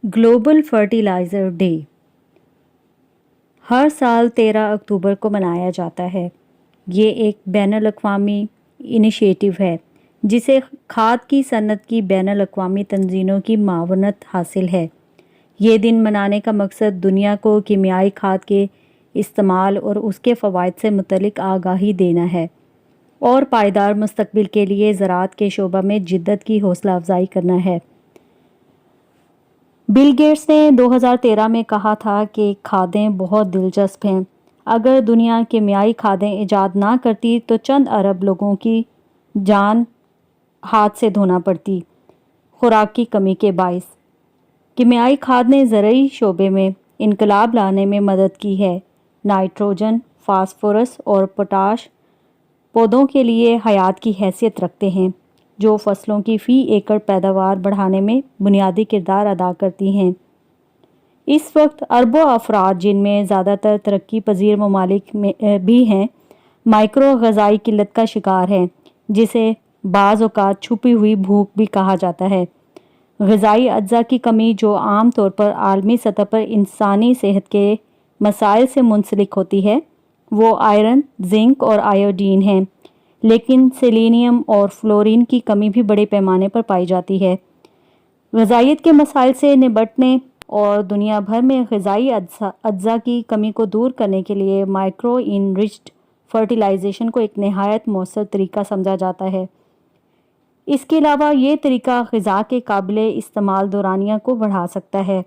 Global fertiliser day हर साल 13 अक्टूबर को मनाया जाता है। ये एक बैनुल-अक़वामी इनिशिएटिव है जिसे खाद की सनत की बैनुल-अक़वामी तंजीमों की मावनत हासिल है। ये दिन मनाने का मकसद दुनिया को कीमियाई खाद के इस्तेमाल और उसके फ़वाइद से मुतल्लिक़ आगाही देना है और पायदार मुस्तक़बिल के लिए ज़राअत के शोबा में जिद्दत की हौसला अफ़ज़ाई करना है। बिल गेट्स ने 2013 में कहा था कि खादें बहुत दिलचस्प हैं। अगर दुनिया कीमियाई खादें ईजाद ना करती तो चंद अरब लोगों की जान हाथ से धोना पड़ती। खुराक की कमी के बाइस कीमियाई खाद ने ज़रूरी शोबे में इनकलाब लाने में मदद की है। नाइट्रोजन, फास्फोरस और पोटाश पौधों के लिए हयात की हैसियत रखते हैं, जो फसलों की फ़ी एकड़ पैदावार बढ़ाने में बुनियादी किरदार अदा करती हैं। इस वक्त अरबों अफराद, जिनमें ज़्यादातर तरक्की पजीर ममालिक में भी हैं, माइक्रो ग़ज़ाई किल्लत का शिकार हैं, जिसे बाज़ औक़ात छुपी हुई भूख भी कहा जाता है। ग़िज़ाई अज्जा की कमी, जो आम तौर पर आलमी सतह पर इंसानी सेहत के मसाइल से मुंसलिक होती है, वो आयरन, जिंक और आयोडीन हैं, लेकिन सेलेनियम और फ्लोरीन की कमी भी बड़े पैमाने पर पाई जाती है। ग़िज़ाइयत के मसाइल से निपटने और दुनिया भर में ग़िज़ाई अज्जा की कमी को दूर करने के लिए माइक्रो इनरिच्ड फर्टिलाइजेशन को एक नहायत मौसर तरीका समझा जाता है। इसके अलावा ये तरीका ग़िज़ा के काबिले इस्तेमाल दौरानिया को बढ़ा सकता है।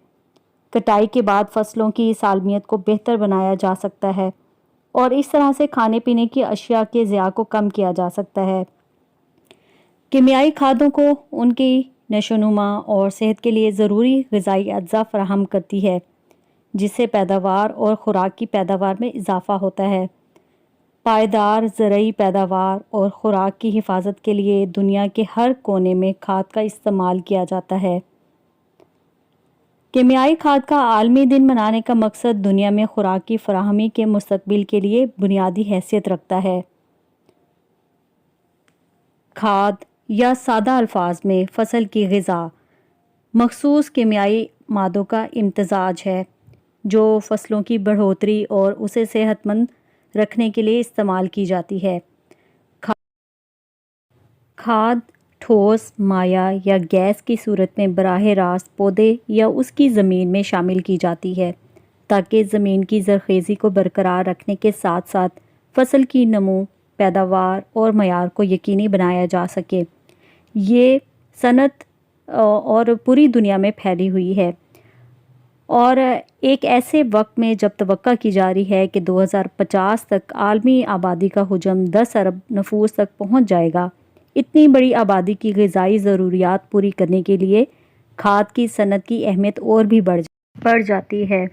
कटाई के बाद फसलों की सालमियत को बेहतर बनाया जा सकता है और इस तरह से खाने पीने की अशिया के ज़िया को कम किया जा सकता है। कीमियाई खादों को उनकी नशोनुमा और सेहत के लिए ज़रूरी ग़िज़ाई अज्जा फराहम करती है, जिससे पैदावार और खुराक की पैदावार में इजाफ़ा होता है। पायदार ज़रूरी पैदावार और खुराक की हिफाजत के लिए दुनिया के हर कोने में खाद का इस्तेमाल किया जाता है। कीमियाई खाद का आलमी दिन मनाने का मकसद दुनिया में खुराक की फराहमी के मुस्तक़बिल के लिए बुनियादी हैसियत रखता है। खाद या सादा अल्फाज में फसल की ग़िज़ा मखसूस कीमियाई मादों का इम्तज़ाज है, जो फसलों की बढ़ोतरी और उसे सेहतमंद रखने के लिए इस्तेमाल की जाती है। खाद ठोस, माया या गैस की सूरत में बराह रास्त पौधे या उसकी ज़मीन में शामिल की जाती है, ताकि ज़मीन की ज़रख़ेज़ी को बरकरार रखने के साथ साथ फसल की नमो, पैदावार और मयार को यकीनी बनाया जा सके। ये सनत और पूरी दुनिया में फैली हुई है और एक ऐसे वक्त में जब तवक्का की जा रही है कि 2050 तक आलमी आबादी का हुजम 10 अरब नफूस तक पहुँच जाएगा। इतनी बड़ी आबादी की ग़िज़ाई ज़रूरियात पूरी करने के लिए खाद की सनत की अहमियत और भी बढ़ जाती है।